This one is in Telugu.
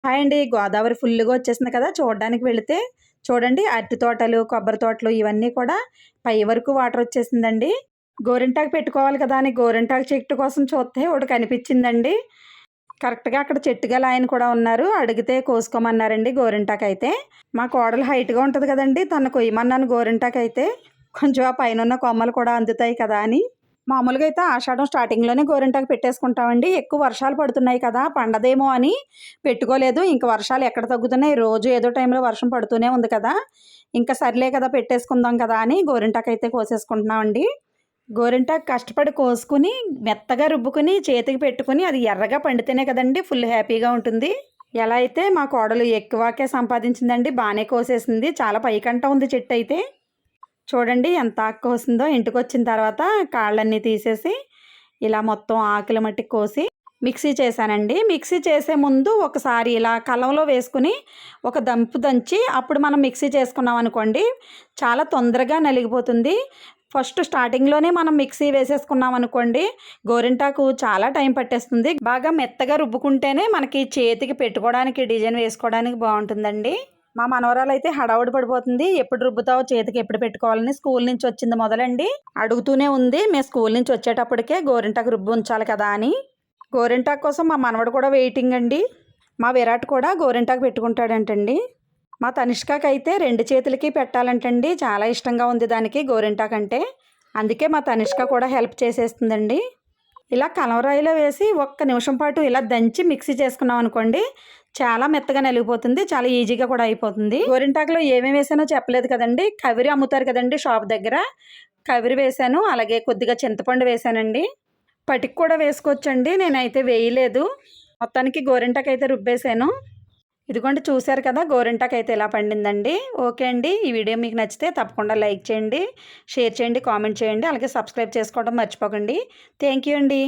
హాయ్ అండి. గోదావరి ఫుల్‌గా వచ్చేసింది కదా! చూడడానికి వెళితే చూడండి అరటి తోటలు, కొబ్బరి తోటలు ఇవన్నీ కూడా పై వరకు వాటర్ వచ్చేసిందండి. గోరింటాకు పెట్టుకోవాలి కదా అని గోరింటాకు చెట్టు కోసం చూస్తే ఒకటి కనిపించిందండి. కరెక్ట్‌గా అక్కడ చెట్టు గల ఆయన కూడా ఉన్నారు. అడిగితే కోసుకోమన్నారండి గోరింటాకైతే. మా కోడలు హైట్‌గా ఉంటది కదండీ! తనను కొయ్యమన్నాను గోరింటాకైతే. కొంచెం ఆ పైనున్న కొమ్మలు కూడా అందుతాయి కదా అని. మామూలుగా అయితే ఆషాఢం స్టార్టింగ్‌లోనే గోరింటాకు పెట్టేసుకుంటామండి. ఎక్కువ వర్షాలు పడుతున్నాయి కదా! పండదేమో అని పెట్టుకోలేదు. ఇంక వర్షాలు ఎక్కడ తగ్గుతున్నాయి. రోజు ఏదో టైంలో వర్షం పడుతూనే ఉంది కదా! ఇంక సర్లే కదా! పెట్టేసుకుందాం కదా! అని గోరింటాకైతే కోసేసుకుంటున్నామండి. గోరింటాకు కష్టపడి కోసుకొని, మెత్తగా రుబ్బుకొని, చేతికి పెట్టుకొని అది ఎర్రగా పండితేనే కదండీ ఫుల్ హ్యాపీగా ఉంటుంది. ఎలా అయితే మా కోడలు ఎక్కువకే సంపాదించిందండి. బానే కోసేసింది. చాలా పైకంట ఉంది చెట్టయితే. చూడండి ఎంత ఆకు కోసిందో. ఇంటికొచ్చిన తర్వాత కాళ్ళన్నీ తీసేసి, ఇలా మొత్తం ఆకుల మట్టికి కోసి మిక్సీ చేశానండి. మిక్సీ చేసే ముందు ఒకసారి ఇలా కలంలో వేసుకుని ఒక దంపు దంచి అప్పుడు మనం మిక్సీ చేసుకున్నామనుకోండి చాలా తొందరగా నలిగిపోతుంది. ఫస్ట్ స్టార్టింగ్‌లోనే మనం మిక్సీ వేసేసుకున్నామనుకోండి గోరింటాకు చాలా టైం పట్టేస్తుంది. బాగా మెత్తగా రుబ్బుకుంటేనే మనకి చేతికి పెట్టుకోవడానికి, డిజైన్ వేసుకోవడానికి బావుంటుందండి. మా మనవరాలైతే హడావుడి పడిపోతుంది. ఎప్పుడు రుబ్బుతావు చేతికి ఎప్పుడు పెట్టుకోవాలని స్కూల్ నుంచి వచ్చింది మొదలండి. అడుగుతూనే ఉంది. మేము స్కూల్ నుంచి వచ్చేటప్పటికే గోరింటాకు రుబ్బి ఉంచాలి కదా అని. గోరింటాకు కోసం మా మనవడు కూడా వెయిటింగ్ అండి. మా విరాట్ కూడా గోరింటాకు పెట్టుకుంటాడంటండి. మా తనిష్కకైతే 2 చేతులకి పెట్టాలంటండి. చాలా ఇష్టంగా ఉంది దానికి గోరింటాకంటే. అందుకే మా తనిష్క కూడా హెల్ప్ చేసేస్తుందండి. ఇలా కలవరాయిలో వేసి ఒక్క నిమిషం పాటు ఇలా దంచి మిక్సీ చేసుకున్నాం అనుకోండి చాలా మెత్తగా నలిగిపోతుంది. చాలా ఈజీగా కూడా అయిపోతుంది. గోరింటాకులో ఏమేమి వేసానో చెప్పలేదు కదండి. కవిరి అమ్ముతారు కదండి షాప్ దగ్గర. కవిరి వేసాను. అలాగే కొద్దిగా చింతపండు వేసానండి. పటిక కూడా వేసుకోవచ్చండి. నేనైతే వేయలేదు. మొత్తానికి గోరింటాకైతే రుబ్బేసాను. ఇదిగోండి చూశారు కదా గోరింటాకైతే ఎలా పండిందండి. ఓకే అండి. ఈ వీడియో మీకు నచ్చితే తప్పకుండా లైక్ చేయండి, షేర్ చేయండి, కామెంట్ చేయండి. అలాగే సబ్స్క్రైబ్ చేసుకోవడం మర్చిపోకండి. థ్యాంక్ యూ అండి.